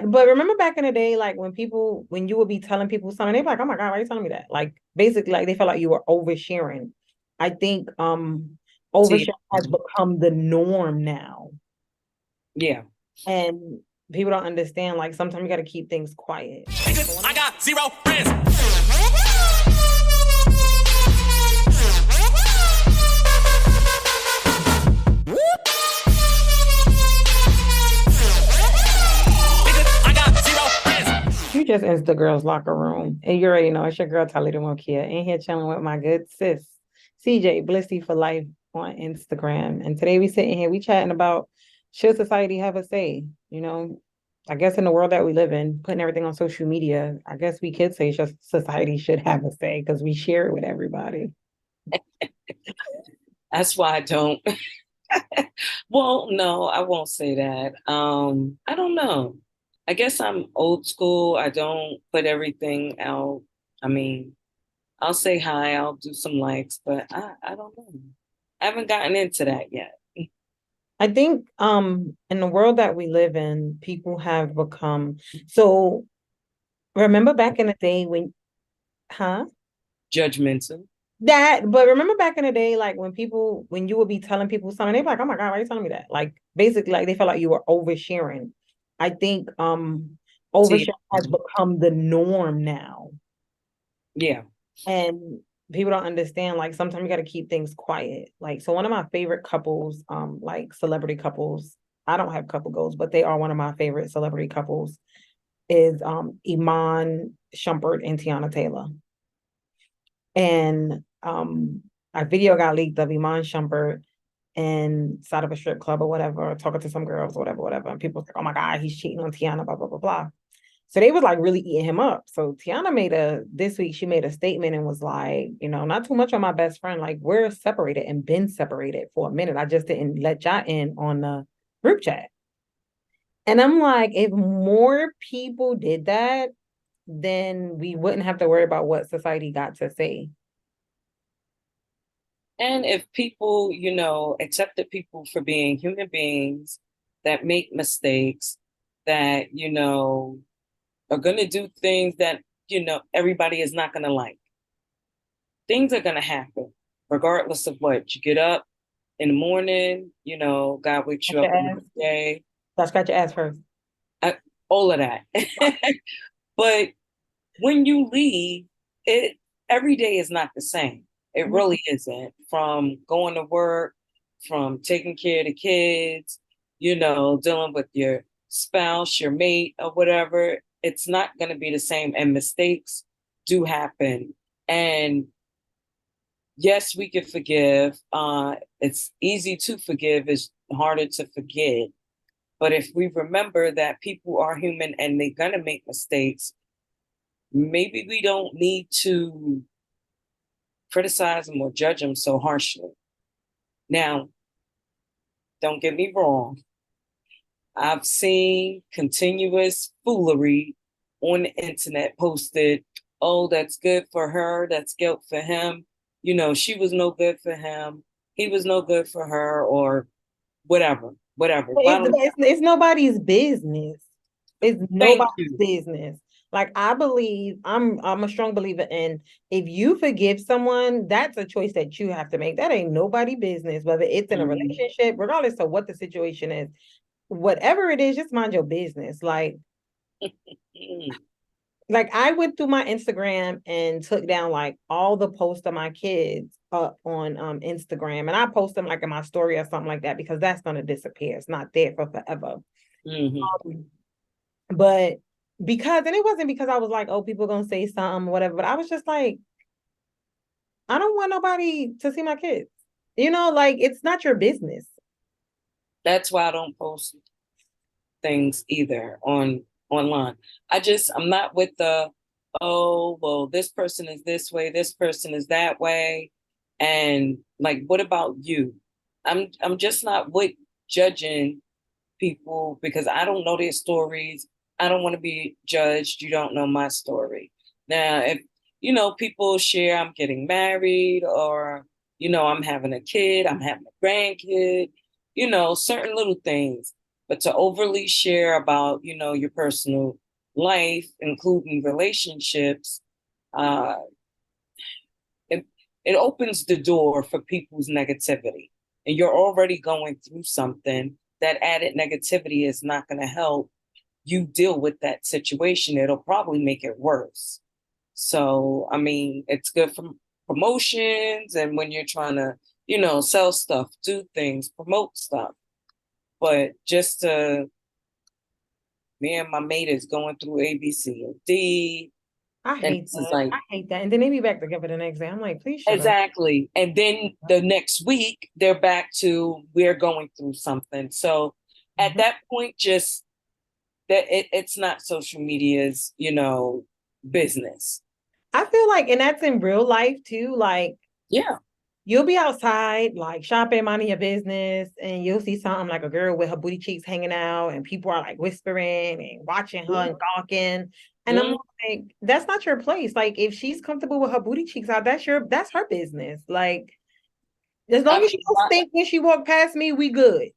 But remember back in the day, like when you would be telling people something, they'd be like, "Oh my God, why are you telling me that?" Like basically, like they felt like you were oversharing. I think See, oversharing has become the norm now, yeah. and people don't understand. Like sometimes you got to keep things quiet. Like so, one of I my got zero friends. I got zero friends. you just Insta girls locker room, and you already know it's your girl Talita Mokia in here chilling with my good sis CJ Blissy for life on Instagram. And today we sitting here, we chatting about should society have a say? You know, I guess in the world that we live in, putting everything on social media, I guess we could say just society should have a say because we share it with everybody. That's why I don't. Well, no, I won't say that. I don't know. I guess I'm old school. I don't put everything out. I mean, I'll say hi, I'll do some likes, but I don't know. I haven't gotten into that yet. I think in the world that we live in, people have become so remember back in the day when huh? Judgmental. That, but remember back in the day, like when you would be telling people something, they'd be like, "Oh my God, why are you telling me that?" Like basically, like they felt like you were oversharing. I think See, oversharing has become the norm now, yeah. and people don't understand. Like sometimes you got to keep things quiet. Like so, one of my favorite couples, like celebrity couples. I don't have couple goals, but they are one of my favorite celebrity couples. Is Iman Shumpert and Tiana Taylor. And a video got leaked of Iman Shumpert inside of a strip club or whatever, talking to some girls or whatever, whatever. And people was like, "Oh my God, he's cheating on Tiana, blah, blah, blah, blah." So they was like really eating him up. So Tiana made a this week, she made a statement and was like, not too much on my best friend. Like, we're separated and been separated for a minute. I just didn't let y'all in on the group chat. And I'm like, if more people did that, then we wouldn't have to worry about what society got to say. And if people, accepted people for being human beings that make mistakes, that, are going to do things that, everybody is not going to like, things are going to happen, regardless of what. You get up in the morning, God wakes Scratch you up your in ass. the day, So scratch your ass first. I, all of that. But when you leave, it every day is not the same. It Mhm. really isn't. From going to work, from taking care of the kids, dealing with your spouse, your mate, or whatever, it's not going to be the same. And mistakes do happen. And yes, we can forgive. It's easy to forgive, it's harder to forget. But if we remember that people are human and they're going to make mistakes, maybe we don't need to criticize them or judge them so harshly. Now, don't get me wrong. I've seen continuous foolery on the internet posted. Oh, that's good for her. That's guilt for him. She was no good for him. He was no good for her, or whatever, whatever. It's, Bottom, it's nobody's business. It's thank nobody's you. business. Like I believe, I'm a strong believer in if you forgive someone, that's a choice that you have to make. That ain't nobody business, whether it's in a Mhm. relationship, regardless of what the situation is. Whatever it is, just mind your business. Like I went through my Instagram and took down like all the posts of my kids up on Instagram, and I post them like in my story or something like that because that's gonna disappear. It's not there for forever. Mhm. Um, but because and it wasn't because I was like, oh, people gonna say something, whatever. But I was just like, I don't want nobody to see my kids. Like it's not your business. That's why I don't post things either online. I'm not with the, oh, well, this person is this way, this person is that way. And like, what about you? I'm just not with judging people because I don't know their stories. I don't want to be judged. You don't know my story. Now, if people share I'm getting married, or I'm having a kid, I'm having a grandkid, certain little things. But to overly share about, your personal life, including relationships, uh, it, it opens the door for people's negativity. And you're already going through something. That added negativity is not going to help you deal with that situation. It'll probably make it worse. So, I mean, it's good for promotions and when you're trying to, sell stuff, do things, promote stuff. But just to, me and my mate is going through A, B, C, and D. I And hate this is that. like, I hate that. And then they be back together the next day. I'm like, please shut up. exactly. And then the next week, they're back to, we're going through something. So at Mhm. that point, just that it's not social media's, business. I feel like, and that's in real life too. Like, Yeah. you'll be outside, like shopping, minding your business, and you'll see something like a girl with her booty cheeks hanging out, and people are like whispering and watching her and gawking. And I'm Mm-hmm. like, that's not your place. Like, if she's comfortable with her booty cheeks out, that's her business. Like, as I long as she mean, don't stink when she walk past me, we good.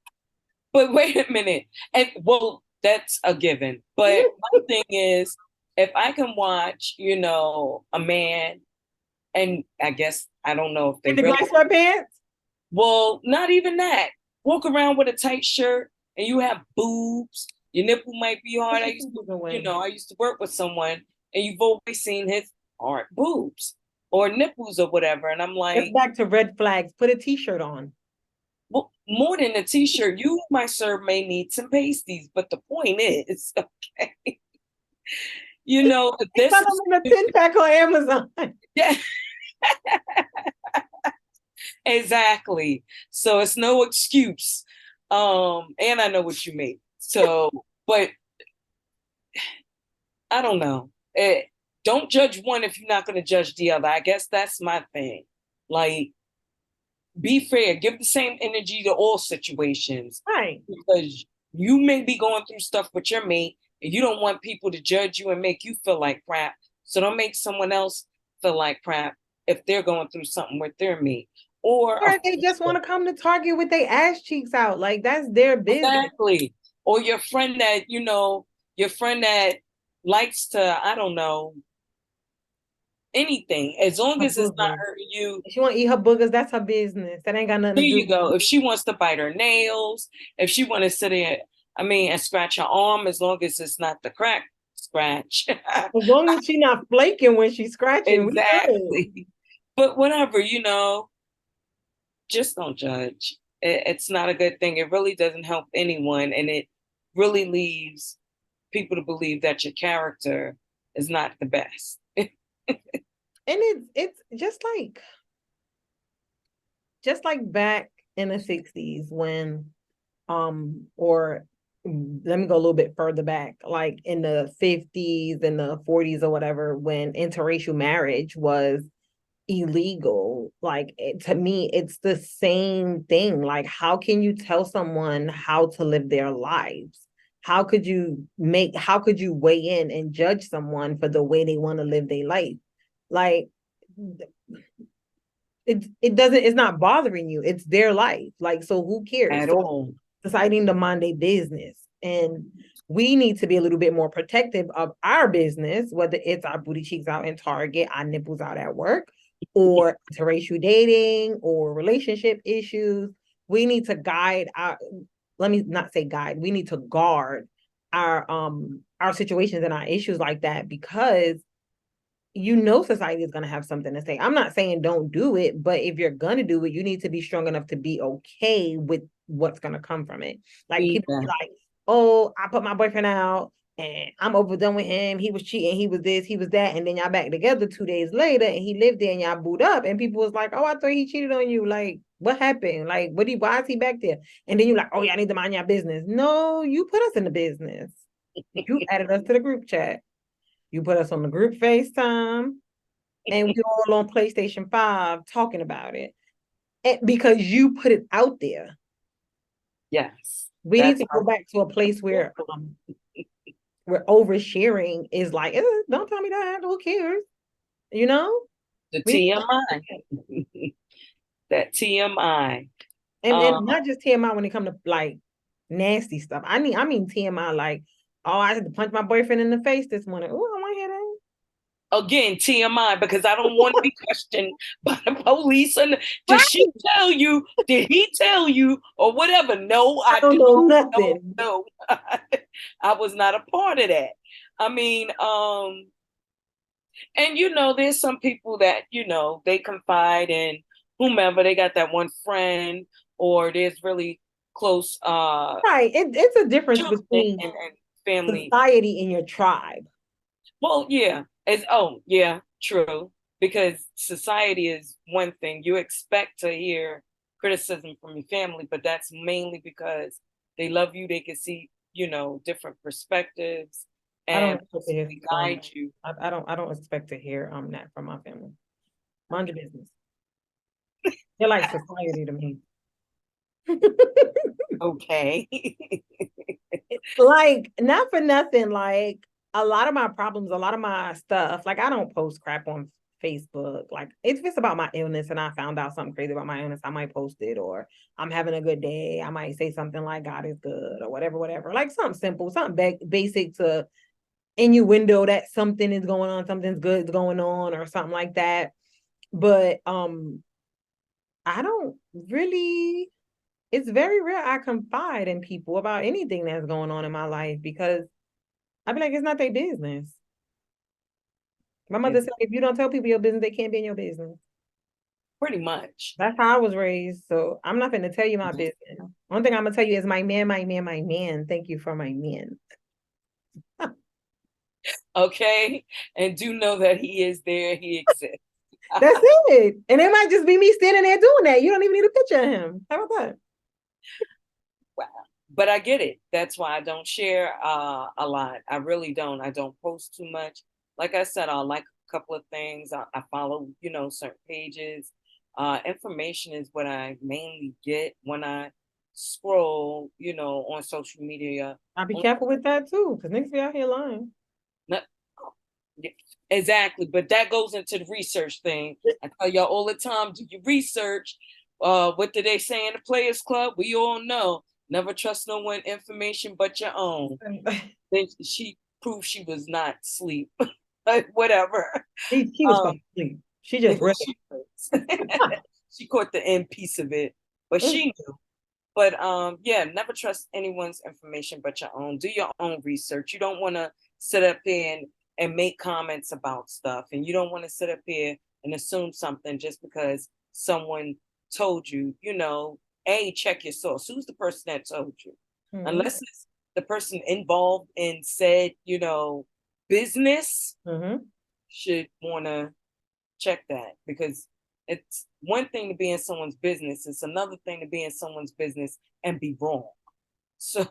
but wait a minute. And well, that's a given. But my thing is, if I can watch, a man, and I guess I don't know if they In the really, gray sweatpants. well, not even that. Walk around with a tight shirt and you have boobs, your nipple might be What hard. you think is away? I used to work with someone and you've always seen his hard boobs or nipples or whatever. And I'm It's like, back to red flags. Put a t-shirt on. well, more than a t-shirt, you, my sir, may need some pasties. But the point is, okay, It's this not is, on a 10-pack on Amazon. yeah, exactly. So it's no excuse. And I know what you mean. So, but I don't know. Don't judge one if you're not going to judge the other. I guess that's my thing. Like, be fair. Give the same energy to all situations Right. because you may be going through stuff with your mate and you don't want people to judge you and make you feel like crap. So don't make someone else feel like crap if they're going through something with their mate. Or Or they just want to come to Target with their ass cheeks out. Like, that's their business. exactly. Or your friend that likes to, I don't know, anything, as long Her as it's not boogers. hurting you. If she want to eat her boogers, that's her business. That ain't got nothing to There do you with go. you. If she wants to bite her nails, if she want to sit there, I mean, and scratch her arm, as long as it's not the crack scratch. As long as she not flaking when she's scratching, we good. Exactly. But whatever, just don't judge. It's not a good thing. It really doesn't help anyone, and it really leaves people to believe that your character is not the best. And it's just like back in the 60s when or let me go a little bit further back, like in the 50s and the 40s or whatever, when interracial marriage was illegal. Like to me, it's the same thing. Like, how can you tell someone how to live their lives? How could you weigh in and judge someone for the way they want to live their life? Like, it's not bothering you. It's their life. Like, so who cares? At So all. deciding to mind their business. And we need to be a little bit more protective of our business, whether it's our booty cheeks out in Target, our nipples out at work, or interracial dating or relationship issues. We need to guide our, let me not say guide, we need to guard our situations and our issues like that, because society is going to have something to say. I'm not saying don't do it, but if you're going to do it, you need to be strong enough to be okay with what's going to come from it. Like, people be like, oh, I put my boyfriend out and I'm overdone with him. He was cheating. He was this, he was that. And then y'all back together 2 days later and he lived there and y'all booed up. And people was like, oh, I thought he cheated on you. Like, what happened? Like, why is he back there? And then you're like, oh, y'all need to mind your business. No, you put us in the business. You added us to the group chat. You put us on the group FaceTime, and we all on PlayStation 5 talking about it. And because you put it out there. Yes. We need That's to go back to a place where oversharing is like, don't tell me that. Who cares? You know? the We TMI. That TMI. and not just TMI when it comes to like nasty stuff. I mean TMI, like, oh, I had to punch my boyfriend in the face this morning. Oh, I want to hear that. Again, TMI, because I don't want to be questioned by the police. And did she Right. tell you? Did he tell you? Or whatever? No, I I don't do know not nothing. know. I was not a part of that. I mean, and there's some people that, they confide in whomever. They got that one friend, or there's really close Right. It's a difference children between and family. society and your tribe. Well, yeah. Yeah, true. Because society is one thing. You expect to hear criticism from your family, but that's mainly because they love you. They can see, different perspectives I don't and expect to hear possibly guide you. I don't expect to hear that from my family. Mind your business. They're like society to me. Okay. Like, not for nothing, like a lot of my problems, a lot of my stuff, like I don't post crap on Facebook. Like if it's about my illness and I found out something crazy about my illness, I might post it, or I'm having a good day. I might say something like God is good or whatever, whatever. Like something simple, something basic to innuendo that something is going on, something's good is going on, or something like that. But I don't really, it's very rare I confide in people about anything that's going on in my life, because I'd be like, it's not their business. My mother It's said, if you don't tell people your business, they can't be in your business. pretty much. That's how I was raised. So I'm not going to tell you my business. One thing I'm going to tell you is my man, my man, my man. Thank you for my man. Okay. And do know that he is there, he exists. That's it. And it might just be me standing there doing that. You don't even need a picture of him. How about that? Wow. But I get it. That's why I don't share a lot. I really don't. I don't post too much. Like I said, I'll like a couple of things. I follow, certain pages. Information is what I mainly get when I scroll, on social media. I'll be careful with that too, because niggas be out here lying. Not, yeah, exactly. But that goes into the research thing. I tell y'all all the time, do your research. What did they say in the Players Club? We all know. Never trust no one information but your own. Then she proved she was not asleep. Whatever. She was Um, fucking asleep. She just read she, she caught the end piece of it, but it. she knew. But yeah, never trust anyone's information but your own. Do your own research. You don't want to sit up here and make comments about stuff, and you don't want to sit up here and assume something just because someone told you. Check your source. Who's the person that told you? Mm-hmm. Unless it's the person involved in said, business, Mm-hmm. should want to check that, because it's one thing to be in someone's business, it's another thing to be in someone's business and be wrong. So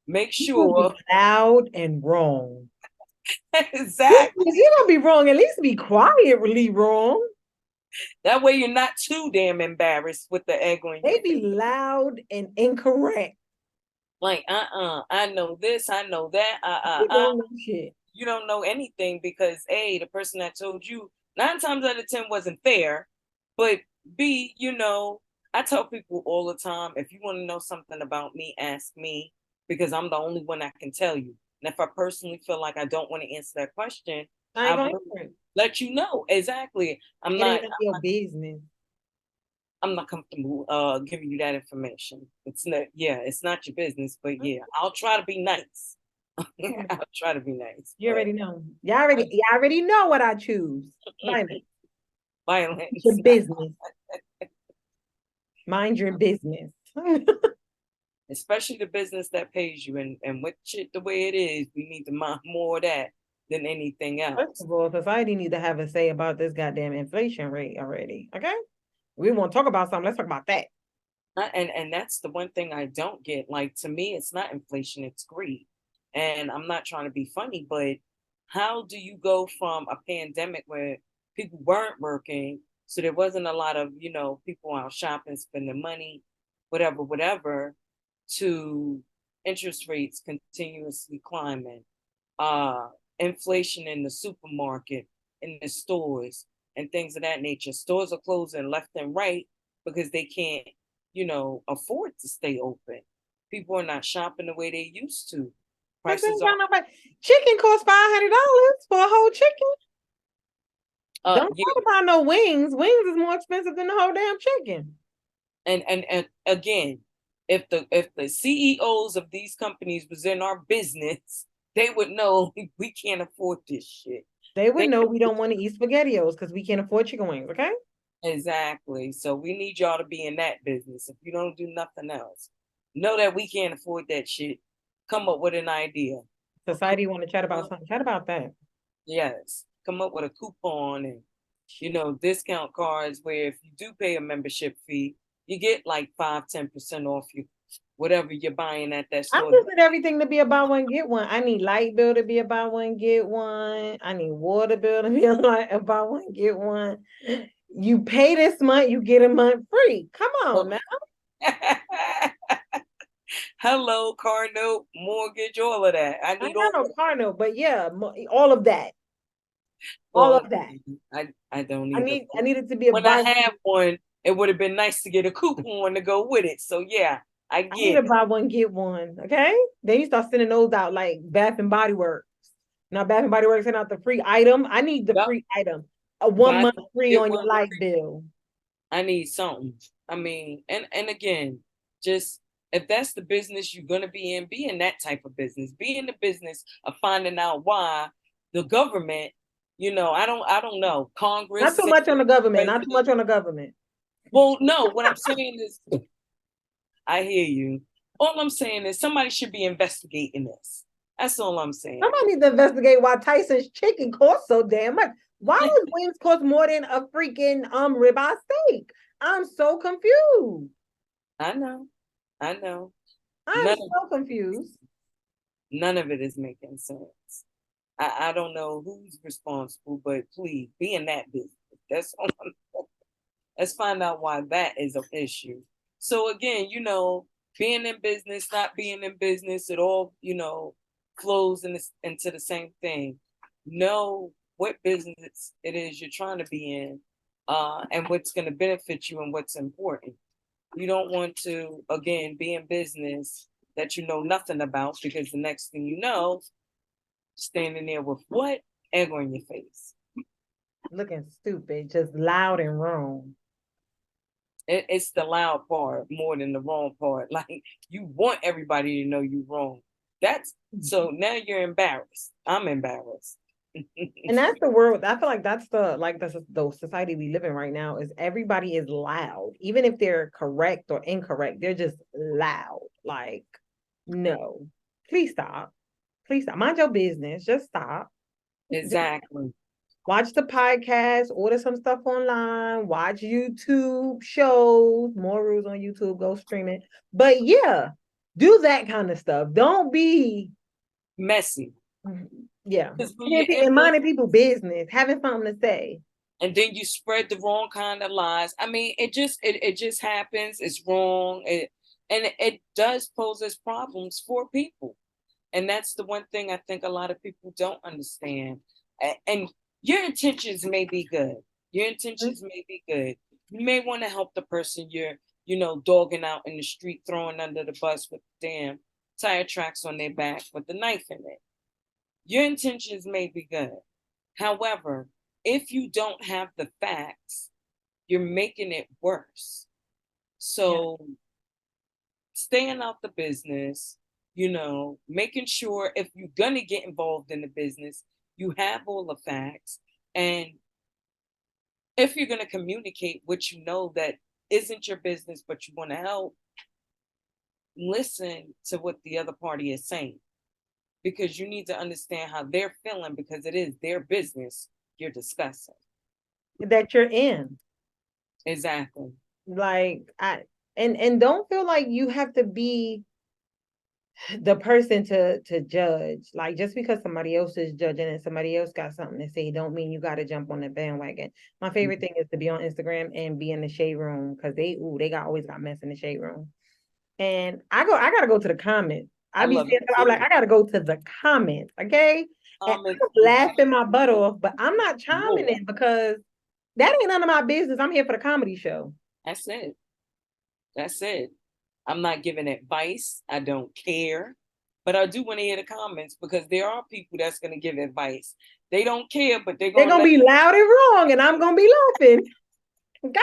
make People be sure. loud and wrong. Exactly. If you're gonna be wrong, at least be quietly wrong. That way you're not too damn embarrassed with the egg on your They be face. loud and incorrect. Like, I know this, I know that. You don't know shit. You don't know anything, because A, the person that told you 9 times out of 10 wasn't fair. But B, I tell people all the time, if you want to know something about me, ask me, because I'm the only one that can tell you. And if I personally feel like I don't want to answer that question, I ain't I gonna will answer it. let you know. Exactly. I'm It not ain't none of your business. I'm not comfortable giving you that information. It's not your business, but yeah, I'll try to be nice. I'll try to be nice, You but already know. You already know what I choose. Violence. It's your violence. business. Mind your business. Especially the business that pays you, and with shit the way it is, we need to mind more of that than anything First else. of all, society need to have a say about this goddamn inflation rate already. Okay? We want to talk about something. Let's talk about that. And that's the one thing I don't get. Like, to me, it's not inflation, it's greed. And I'm not trying to be funny, but how do you go from a pandemic where people weren't working, so there wasn't a lot of, people out shopping, spending money, whatever, whatever, to interest rates continuously climbing, uh, inflation in the supermarket, in the stores, and things of that nature. Stores are closing left and right because they can't, afford to stay open. People are not shopping the way they used to. Cause they Prices ain't are got nobody. Chicken costs $500 for a whole chicken. Don't yeah, talk about no wings. Wings is more expensive than the whole damn chicken. and again, if the CEOs of these companies was in our business, they would know we can't afford this shit. They would They know we don't want to eat SpaghettiOs because we can't afford chicken wings. Okay. exactly. So we need y'all to be in that business. If you don't do nothing else, know that we can't afford that shit. Come up with an idea. Society want to chat about something. Chat about that. Yes, come up with a coupon and discount cards where if you do pay a membership fee, you get like 5-10% off you whatever you're buying at that I store. just need everything to be a buy one get one. I need light bill to be a buy one get one. I need water bill to be a buy one get one. You pay this month, you get a month free. Come on now. Hello, car note, mortgage, all of that. I I need ain't got all no of that. car note, but yeah, all of that. All Well, of that. I don't I either. need I need it to be a When I buy. have one, it would have been nice to get a coupon to go with it. So yeah, I I need get to it. buy one get one. Okay. Then you start sending those out like Bath and Body Works. Now Bath and Body Works send out the free item. I need the Yep. free item. A one Buy month some, free get on your one light free. bill. I need something. I mean, and again, just if that's the business you're gonna be in that type of business. Be in the business of finding out why the government, I don't know, Not Congress, too Senate, much on the government. Not too President. much on the government. Well, no, what I'm saying is I hear you. All I'm saying is somebody should be investigating this. That's all I'm saying. Somebody needs to investigate why Tyson's chicken costs so damn much. Why does wings cost more than a freaking ribeye steak? I'm so confused. I know. I know. I'm None of so confused. none of it is making sense. I don't know who's responsible, but please be in that business. That's all. Let's find out why that is an issue. So again, being in business, not being in business, it all flows into the same thing. Know what business it is you're trying to be in, and what's going to benefit you and what's important. You don't want to again be in business that you know nothing about because the next thing you know, standing there with what? Egg on your face. Looking stupid, just loud and wrong. It's the loud part more than the wrong part. Like you want everybody to know you wrong. That's so now you're embarrassed. I'm embarrassed. And that's the world. I feel like that's the society we live in right now is everybody is loud. Even if they're correct or incorrect, they're just loud. Like, no. Please stop. Please stop. Mind your business. Just stop. Just Exactly. watch the podcast, order some stuff online, watch YouTube shows, more rules on YouTube, go stream it. But yeah, do that kind of stuff. Don't be Messy. yeah. Because when And you're in minding people's business, having something to say. and then you spread the wrong kind of lies. I mean, it just happens. It's wrong. And it does pose as problems for people. And that's the one thing I think a lot of people don't understand. And your intentions may be good. Your intentions may be good. You may want to help the person you're dogging out in the street, throwing under the bus with damn tire tracks on their back with the knife in it. Your intentions may be good. However, if you don't have the facts, you're making it worse. Yeah. So staying out the business, making sure if you're going to get involved in the business, you have all the facts. And if you're going to communicate what you know that isn't your business, but you want to help, listen to what the other party is saying because you need to understand how they're feeling because it is their business you're discussing. That you're in. Exactly. Like and don't feel like you have to be the person to judge. Like just because somebody else is judging and somebody else got something to say, don't mean you got to jump on the bandwagon. My favorite thing is to be on Instagram and be in the shade room because they always got mess in the shade room. And I gotta go to the comments. I I be love saying it I'm like, too. I gotta go to the comments, okay? And Comment I'm is laughing my butt off, but I'm not chiming more. in because that ain't none of my business. I'm here for the comedy show. That's it. That's it. I'm not giving advice. I don't care. But I do want to hear the comments because there are people that's going to give advice. They don't care, but they're They're going to gonna let be loud and wrong, and I'm gonna be laughing. Okay.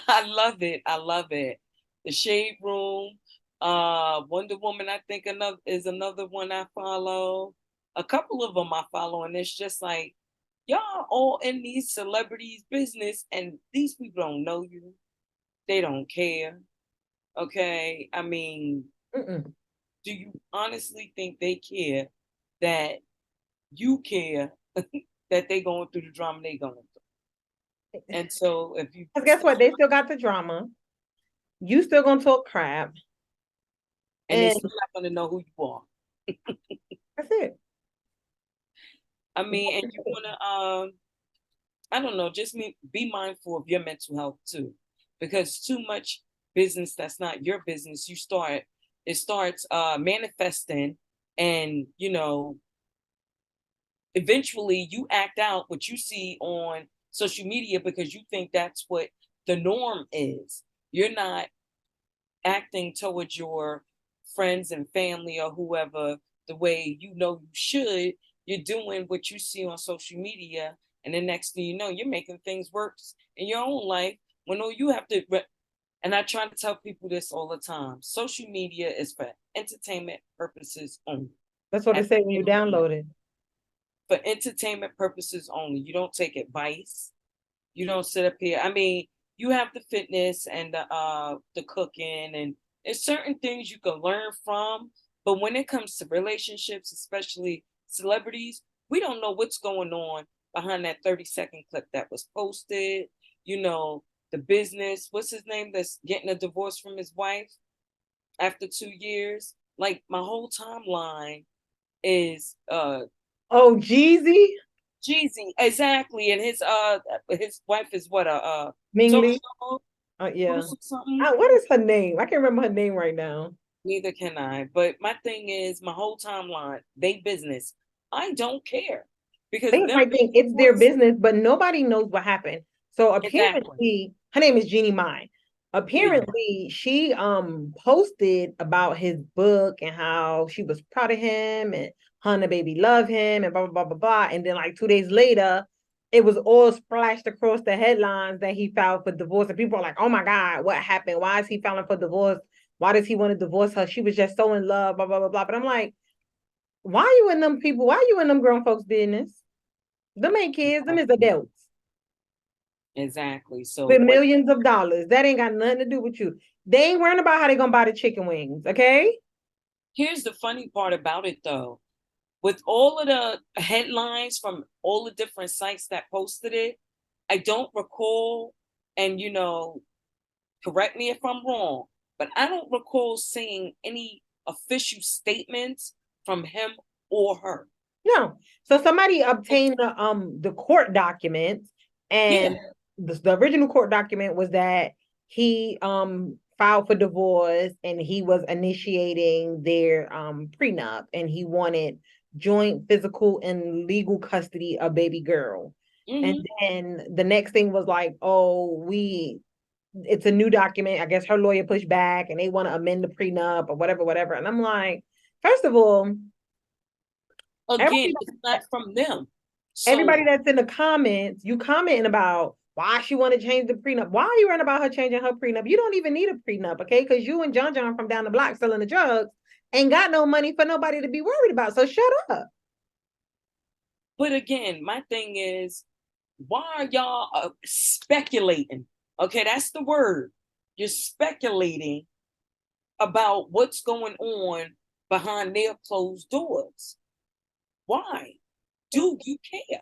I love it. I love it. The Shade Room, Wonder Woman, I think another one I follow. A couple of them I follow, and it's just like y'all all in these celebrities' business, and these people don't know you. They don't care. Okay. I mean, Mm-mm. do you honestly think they care that you care that they going through the drama they going through? And so if you Because guess what? They still got the drama. You still gonna talk crap, and they and still not going to know who you are. that's it. I mean, and you want to I don't know, just be mindful of your mental health too, because too much business that's not your business, it starts manifesting, and eventually you act out what you see on social media because you think that's what the norm is. You're not acting towards your friends and family or whoever the way you should. You're doing what you see on social media, and the next thing you know, you're making things worse in your own life when all you have to. And I try to tell people this all the time: social media is for entertainment purposes only. That's what they At say the when you end of the day, download it. for entertainment purposes only. You don't take advice. You don't sit up here. I mean, you have the fitness and the cooking, and there's certain things you can learn from. But when it comes to relationships, especially celebrities, we don't know what's going on behind that 30-second clip that was posted. You know, the business, what's his name that's getting a divorce from his wife after 2 years? Like my whole timeline is Oh, Jeezy, Jeezy, exactly. And his wife is what Ming talk Lee. show Yeah. host or something. What is her name? I can't remember her name right now. Neither can I. But my thing is my whole timeline, they business. I don't care because They them might being think it's their divorced, business, but nobody knows what happened. So exactly. apparently, her name is Jeannie Mai. Yeah. Apparently, she posted about his book and how she was proud of him and Hannah baby love him and blah blah blah blah blah. And then like 2 days later, it was all splashed across the headlines that he filed for divorce. And people are like, "Oh my God, what happened? Why is he filing for divorce? Why does he want to divorce her? She was just so in love, blah blah blah blah." But I'm like, why are you in them people? Why are you in them grown folks' business? Them ain't kids, them is adults Exactly. So with what millions of dollars. That ain't got nothing to do with you. They ain't worrying about how they gonna buy the chicken wings, okay? here's the funny part about it though. With all of the headlines from all the different sites that posted it, I don't recall, and correct me if I'm wrong, but I don't recall seeing any official statements from him or her. No. So somebody obtained the court documents, Yeah. and the original court document was that he filed for divorce and he was initiating their prenup and he wanted joint physical and legal custody of baby girl. And Mm-hmm. then the next thing was like, oh, it's a new document. I guess her lawyer pushed back and they want to amend the prenup or whatever, whatever. And I'm like, first of all, Again, everybody, it's not from them. everybody So, that's in the comments, you commenting about why she want to change the prenup. Why are you worrying about her changing her prenup? You don't even need a prenup, okay? Because you and John John from down the block selling the drugs ain't got no money for nobody to be worried about. So shut up. but again, my thing is, why are y'all speculating? Okay, that's the word. You're speculating about what's going on behind their closed doors. Why? Do you care?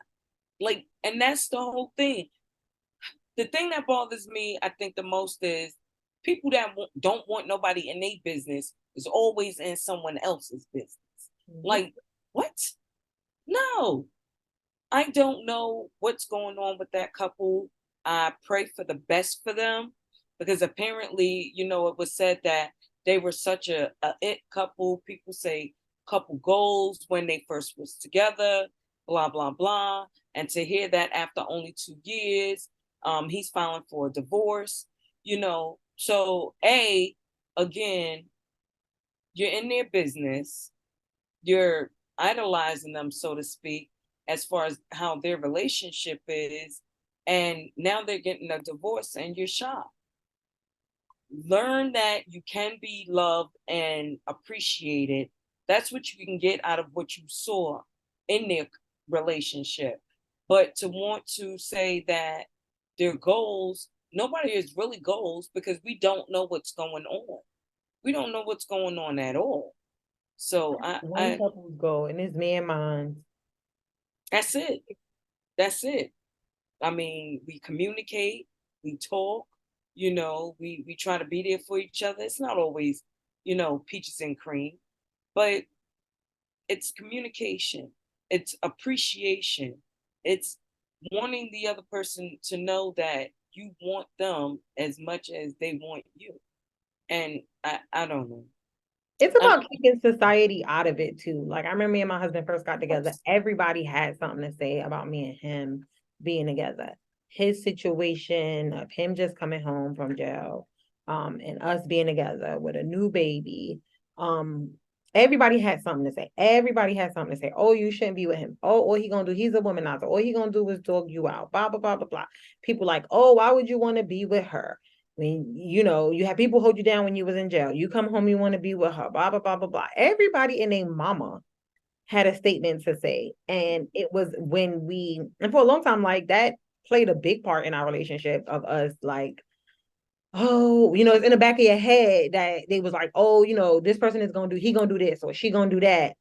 Like, and that's the whole thing. The thing that bothers me, I think, the most is people that don't want nobody in their business is always in someone else's business. Like, what? No, I don't know what's going on with that couple. I pray for the best for them because apparently, it was said that they were such a it couple. People say couple goals when they first was together, blah blah blah. And to hear that after only 2 years, he's filing for a divorce. So again, you're in their business, you're idolizing them, so to speak, as far as how their relationship is, and now they're getting a divorce and you're shocked. Learn that you can be loved and appreciated. That's what you can get out of what you saw in their relationship. But to want to say that their goals, nobody is really goals because we don't know what's going on. We don't know what's going on at all. So One couple's goal, and it's me and mine. that's it. That's it. I mean, we communicate, we talk, we try to be there for each other. It's not always, peaches and cream, but it's communication, it's appreciation, it's wanting the other person to know that you want them as much as they want you. And I don't know. It's I about keeping society out of it too. Like I remember me and my husband first got together. Everybody had something to say about me and him being together. His situation of him just coming home from jail, and us being together with a new baby. Um, everybody had something to say. Everybody had something to say. Oh, you shouldn't be with him. Oh, all he gonna do, he's a womanizer. All he gonna do is dog you out. Blah blah blah blah blah. People like, oh, why would you want to be with her? When you have people hold you down when you was in jail. You come home, you want to be with her, blah, blah, blah, blah, blah. Everybody and their mama had a statement to say. And it was and for a long time, like that played a big part in our relationship of us, like, oh, it's in the back of your head that they was like, oh, this person is he gonna do this or she gonna do that.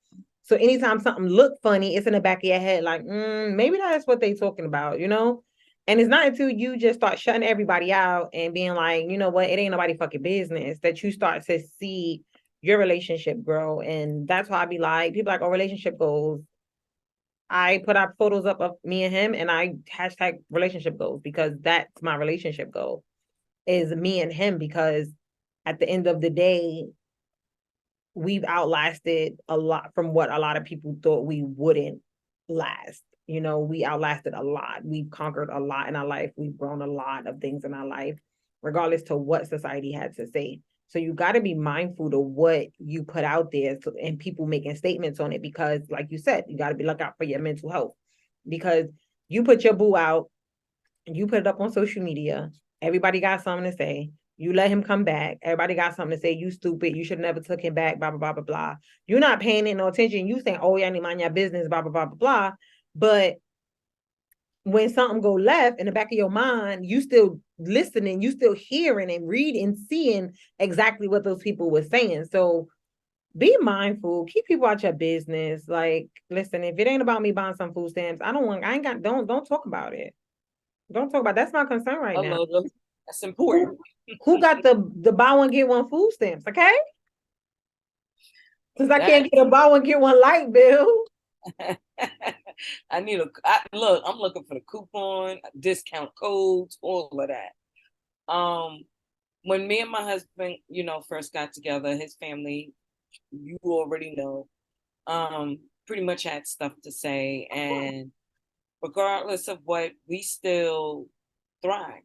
So anytime something looked funny, it's in the back of your head, like, maybe that's what they talking about. And it's not until you just start shutting everybody out and being like, you know what, it ain't nobody fucking business, that you start to see your relationship grow. And that's why I be like, people like, oh, relationship goals. I put out photos up of me and him and I hashtag relationship goals because that's my relationship goal is me and him, because at the end of the day, we've outlasted a lot from what a lot of people thought we wouldn't last. We outlasted a lot. We've conquered a lot in our life. We've grown a lot of things in our life, regardless to what society had to say. So you got to be mindful of what you put out there and people making statements on it, because like you said, you got to be look out for your mental health, because you put your boo out, you put it up on social media. Everybody got something to say. You let him come back. Everybody got something to say. You stupid. You should never took him back. Blah blah blah blah blah. You're not paying it no attention. You saying, "Oh yeah, I need mind your business." Blah blah blah blah blah. But when something go left in the back of your mind, you still listening. You still hearing and reading, seeing exactly what those people were saying. So be mindful. Keep people out your business. Like, listen, if it ain't about me buying some food stamps, I don't want. I ain't got. Don't talk about it. Don't talk about that's my concern right now. love them. That's Who, important. who got the buy one get one food stamps? Okay, because I That can't get a buy one get one light bill. I need I'm looking for the coupon, discount codes, all of that. When me and my husband, first got together, his family, you already know, pretty much had stuff to say. And regardless of what, we still thrive.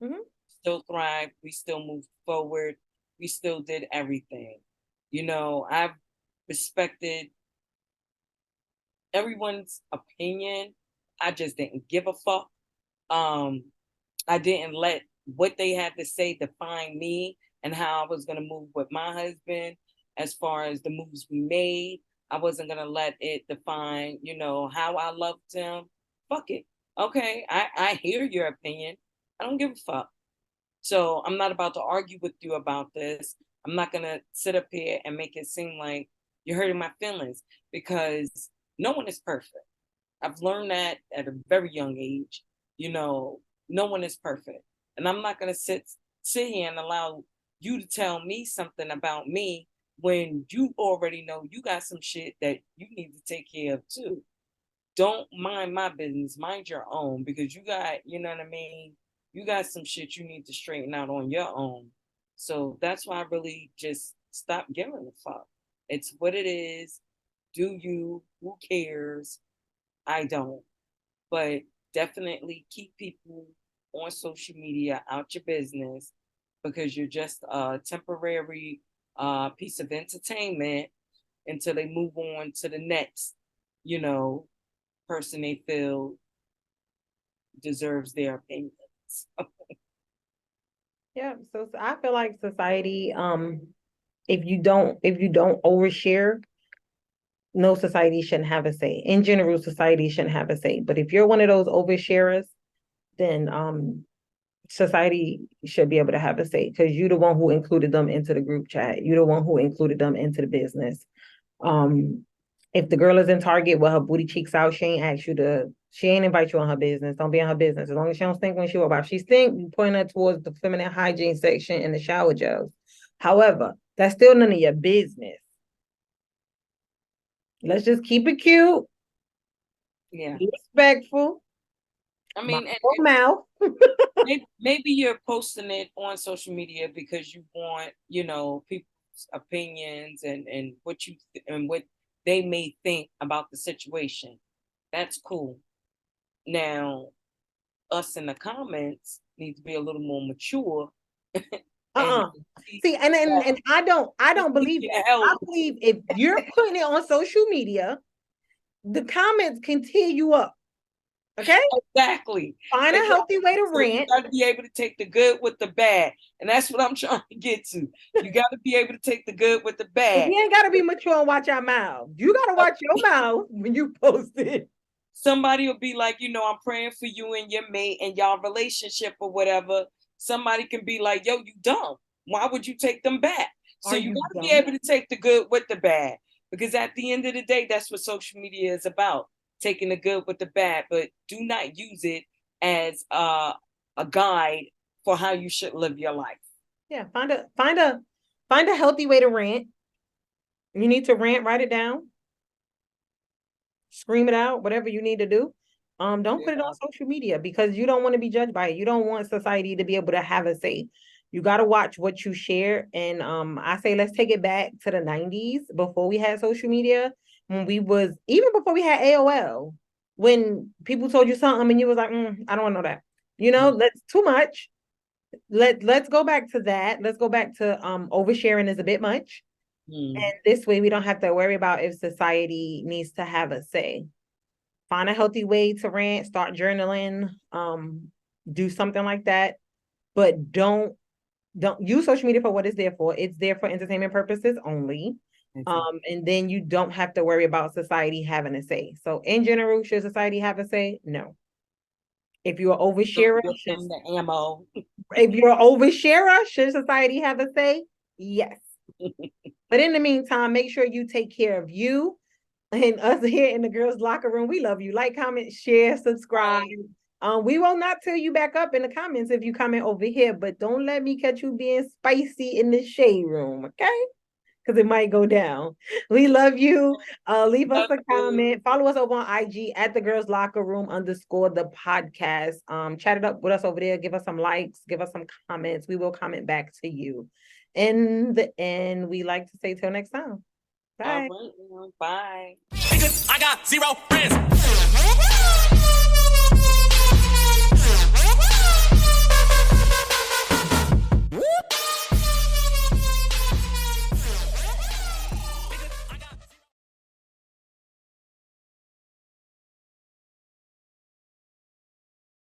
Mm-hmm. Still thrive. We still moved forward. We still did everything. I've respected everyone's opinion. I just didn't give a fuck. Um, I didn't let what they had to say define me and how I was going to move with my husband as far as the moves we made. I wasn't going to let it define, how I loved him. Fuck it. Okay, I hear your opinion. I don't give a fuck. So I'm not about to argue with you about this. I'm not going to sit up here and make it seem like you're hurting my feelings, because no one is perfect. I've learned that at a very young age. No one is perfect. And I'm not going to sit here and allow you to tell me something about me when you already know you got some shit that you need to take care of too. Don't mind my business, mind your own, because you got, you know what I mean? You got some shit you need to straighten out on your own. So that's why I really just stop giving a fuck. It's what it is. Do you? Who cares? I don't. But definitely keep people on social media out your business, because you're just a temporary piece of entertainment until they move on to the next, you know, person they feel deserves their opinions. Yeah, so I feel like society, if you don't overshare, no, society shouldn't have a say. In general, society shouldn't have a say. But if you're one of those oversharers, then society should be able to have a say because you're the one who included them into the group chat. You're the one who included them into the business. If the girl is in Target with her booty cheeks out, she ain't invite you on her business. Don't be in her business. As long as she don't stink when she walk by. If she stink, you point her towards the feminine hygiene section in the shower gels. However, that's still none of your business. Let's just keep it cute. Yeah. Be respectful. I mean, mouth. maybe you're posting it on social media because you want, you know, people's opinions and what and what they may think about the situation. That's cool. Now, us in the comments need to be a little more mature. See, and I don't believe that. I believe if you're putting it on social media, the comments can tear you up. Okay? Exactly. Find a healthy way to rant. You got to be able to take the good with the bad. And that's what I'm trying to get to. You got to be able to take the good with the bad. We ain't got to be mature and watch our mouth. You got to watch your mouth when you post it. Somebody will be like, you know, I'm praying for you and your mate and y'all relationship or whatever. Somebody can be like, yo, you dumb. Why would you take them back? So you got to be able to take the good with the bad. Because at the end of the day, that's what social media is about. Taking the good with the bad, but do not use it as a guide for how you should live your life. Yeah, find a healthy way to rant. You need to rant, write it down, scream it out, whatever you need to do. Don't put it on social media because you don't want to be judged by it. You don't want society to be able to have a say. You got to watch what you share. And I say let's take it back to the 90s before we had social media. When even before we had AOL, when people told you something and you was like, I don't want to know that. You know, that's too much. Let's go back to that. Let's go back to oversharing is a bit much. And this way we don't have to worry about if society needs to have a say. Find a healthy way to rant, start journaling, do something like that. But don't use social media for what it's there for. It's there for entertainment purposes only. And then you don't have to worry about society having a say. So in general, should society have a say? No. If you're an oversharer, if you're an oversharer, should society have a say? Yes. But in the meantime, make sure you take care of you and us here in the girls' locker room. We love you. Like, comment, share, subscribe. We will not tell you back up in the comments if you comment over here, but don't let me catch you being spicy in the shade room, okay? Because it might go down. We love you. Leave us a comment. Follow us over on IG at the girls locker room _ the podcast. Chat it up with us over there. Give us some likes. Give us some comments. We will comment back to you. In the end, we like to say till next time. Bye. All right, bye. I got 0 friends.